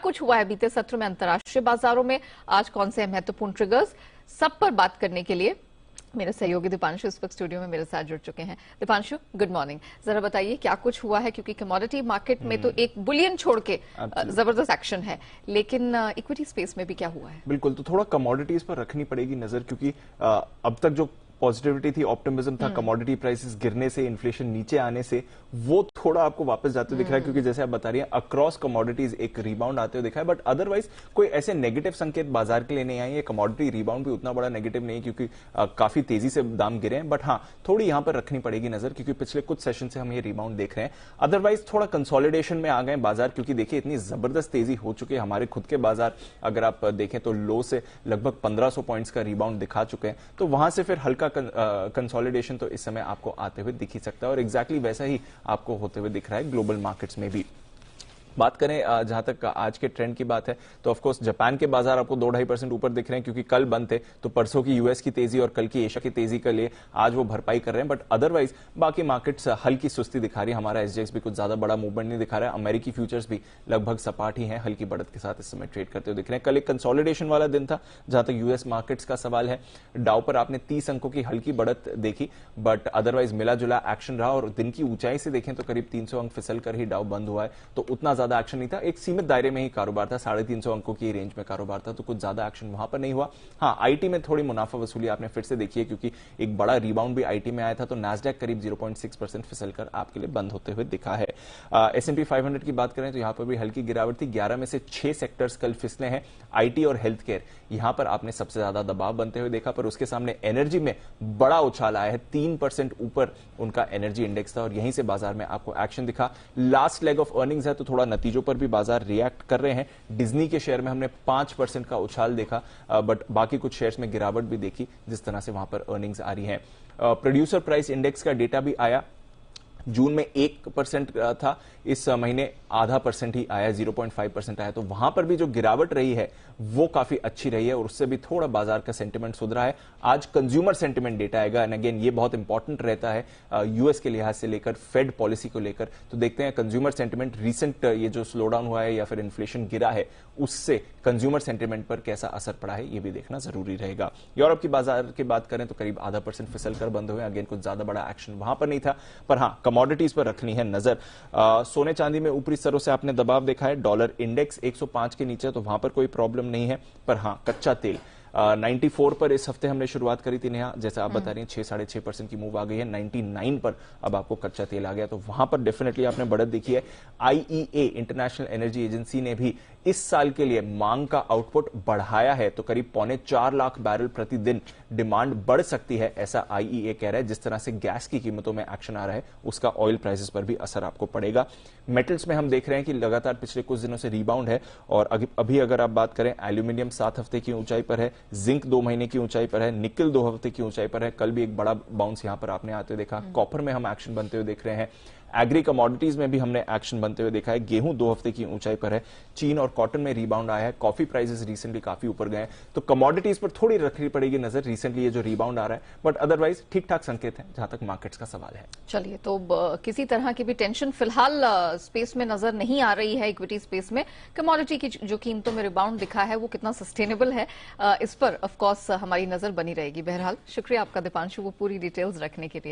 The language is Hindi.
कुछ हुआ है बीते सत्र में अंतर्राष्ट्रीय बाजारों में, आज कौन से महत्वपूर्ण ट्रिगर्स, सब पर बात करने के लिए मेरे सहयोगी दीपांशु इस वक्त स्टूडियो में मेरे साथ जुड़ चुके हैं। Deepanshu, good morning. जरा बताइए क्या कुछ हुआ है, क्योंकि कमोडिटी मार्केट में तो एक बुलियन छोड़ के जबरदस्त एक्शन है, लेकिन इक्विटी स्पेस में भी क्या हुआ है? बिल्कुल, तो थोड़ा कमोडिटीज पर रखनी पड़ेगी नजर, क्योंकि अब तक जो पॉजिटिविटी थी, ऑप्टिमिज्म था, कमोडिटी प्राइसेस गिरने से, इन्फ्लेशन नीचे आने से, वो थोड़ा आपको वापस जाते दिख रहा है, क्योंकि जैसे आप बता रही हैं अक्रॉस कमोडिटीज एक रिबाउंड आते हुए दिखा है। बट अदरवाइज कोई ऐसे नेगेटिव संकेत बाजार के लिए नहीं आए हैं। कमोडिटी रिबाउंड भी उतना बड़ा नेगेटिव नहीं है, क्योंकि काफी तेजी से दाम गिरे हैं। बट हाँ, थोड़ी यहां पर रखनी पड़ेगी नजर, क्योंकि पिछले कुछ सेशन से हम ये रिबाउंड देख रहे हैं। अदरवाइज थोड़ा कंसोलिडेशन में आ गए बाजार, क्योंकि देखिए इतनी जबरदस्त तेजी हो चुकी है। हमारे खुद के बाजार अगर आप देखें तो लो से लगभग 1500 पॉइंट्स का रिबाउंड दिखा चुके हैं, तो वहां से फिर हल्का कंसोलिडेशन तो इस समय आपको आते हुए दिख ही सकता है, और एग्जैक्टली वैसा ही आपको होते हुए दिख रहा है ग्लोबल मार्केट्स में भी। बात करें जहां तक आज के ट्रेंड की बात है, तो ऑफकोर्स जापान के बाजार आपको 2-2.5% ऊपर दिख रहे हैं, क्योंकि कल बंद थे, तो परसों की यूएस की तेजी और कल की एशिया की तेजी के लिए आज वो भरपाई कर रहे हैं। बट अदरवाइज बाकी मार्केट्स हल्की सुस्ती दिखा रही है। हमारा एसजीएक्स भी कुछ ज्यादा बड़ा मूवमेंट नहीं दिखा रहा है। अमेरिकी फ्यूचर्स भी लगभग सपाट ही है, हल्की बढ़त के साथ इस समय ट्रेड करते हुए दिख रहे हैं। कल एक कंसोलिडेशन वाला दिन था जहां तक यूएस मार्केट्स का सवाल है। डाउ पर आपने 30 अंकों की हल्की बढ़त देखी, बट अदरवाइज मिला जुला एक्शन रहा, और दिन की ऊंचाई से देखें तो करीब 300 अंक फिसल कर ही डाउ बंद हुआ है, तो उतना ज्यादा एक्शन नहीं था। एक सीमित दायरे में ही कारोबार था, 350 अंकों की रेंज में कारोबार था, तो कुछ ज्यादा एक्शन वहां पर नहीं हुआ। हाँ, आईटी में थोड़ी मुनाफा वसूली आपने फिर से देखी है, क्योंकि एक बड़ा रिबाउंड भी आईटी में आया था, तो नैस्डैक करीब 0.6% फिसलकर आपके लिए बंद होते हुए दिखा है। S&P 500 की बात करें तो यहां पर भी हल्की गिरावट थी। 11 में से 6 सेक्टर्स कल फिसले हैं। आईटी और हेल्थ केयर यहां पर आपने सबसे ज्यादा दबाव बनते हुए देखा, पर उसके सामने एनर्जी में बड़ा उछाल आया है। 3% ऊपर उनका एनर्जी इंडेक्स था, और यहीं से बाजार में आपको एक्शन दिखा। लास्ट लेग ऑफ अर्निंग्स है, तो थोड़ा नतीजों पर भी बाजार रिएक्ट कर रहे हैं। डिज्नी के शेयर में हमने 5% का उछाल देखा, बट बाकी कुछ शेयर्स में गिरावट भी देखी, जिस तरह से वहां पर अर्निंग्स आ रही हैं। प्रोड्यूसर प्राइस इंडेक्स का डेटा भी आया। जून में 1% था, इस महीने 0.5% ही आया, 0.5% आया, तो वहां पर भी जो गिरावट रही है वो काफी अच्छी रही है, और उससे भी थोड़ा बाजार का सेंटिमेंट सुधरा है। आज कंज्यूमर सेंटिमेंट डेटा आएगा, एंड अगेन ये बहुत इंपॉर्टेंट रहता है यूएस के लिहाज से लेकर, फेड पॉलिसी को लेकर। तो देखते हैं कंज्यूमर सेंटिमेंट, रिसेंट ये जो स्लो डाउन हुआ है या फिर इन्फ्लेशन गिरा है, उससे कंज्यूमर सेंटिमेंट पर कैसा असर पड़ा है, ये भी देखना जरूरी रहेगा। यूरोप की बाजार की बात करें तो करीब 0.5% फिसल कर बंद हुए। अगेन कुछ ज्यादा बड़ा एक्शन वहां पर नहीं था, पर हाँ, कमोडिटीज पर रखनी है नजर। सोने चांदी में ऊपरी स्तरों से आपने दबाव देखा है। डॉलर इंडेक्स 105 के नीचे, तो वहां पर कोई प्रॉब्लम नहीं है। पर हाँ, कच्चा तेल 94 पर इस हफ्ते हमने शुरुआत करी थी नेहा, जैसा आप बता रही हैं 6-6.5% की मूव आ गई है। 99 पर अब आपको कच्चा तेल आ गया, तो वहां पर डेफिनेटली आपने बढ़त देखी है। आईईए, इंटरनेशनल एनर्जी एजेंसी, ने भी इस साल के लिए मांग का आउटपुट बढ़ाया है, तो करीब 4.25 लाख बैरल प्रतिदिन डिमांड बढ़ सकती है, ऐसा आईईए कह रहा है। जिस तरह से गैस की कीमतों में एक्शन आ रहा है, उसका ऑयल प्राइसेस पर भी असर आपको पड़ेगा। मेटल्स में हम देख रहे हैं कि लगातार पिछले कुछ दिनों से रिबाउंड है, और अभी अगर आप बात करें, एल्यूमिनियम 7 हफ्ते की ऊंचाई पर है, जिंक 2 महीने की ऊंचाई पर है, निकल 2 हफ्ते की ऊंचाई पर है। कल भी एक बड़ा बाउंस यहां पर आपने आते हुए देखा। कॉपर में हम एक्शन बनते हुए देख रहे हैं। एग्री कमोडिटीज में भी हमने एक्शन बनते हुए देखा है। गेहूं 2 हफ्ते की ऊंचाई पर है। चीन और कॉटन में रिबाउंड आया है। कॉफी प्राइसेस रिसेंटली काफी ऊपर गए हैं, तो कमोडिटीज पर थोड़ी रखनी पड़ेगी नजर। रिसेंटली ये जो रिबाउंड आ रहा है, बट अदरवाइज ठीक ठाक संकेत है जहां तक मार्केट्स का सवाल है। चलिए, तो किसी तरह की भी टेंशन फिलहाल स्पेस में नजर नहीं आ रही है। इक्विटी स्पेस में कमोडिटी की जो कीमतों में रिबाउंड दिखा है, वो कितना सस्टेनेबल है, इस पर ऑफ कोर्स हमारी नजर बनी रहेगी। बहरहाल शुक्रिया आपका दीपांशु, वो पूरी डिटेल्स रखने के लिए।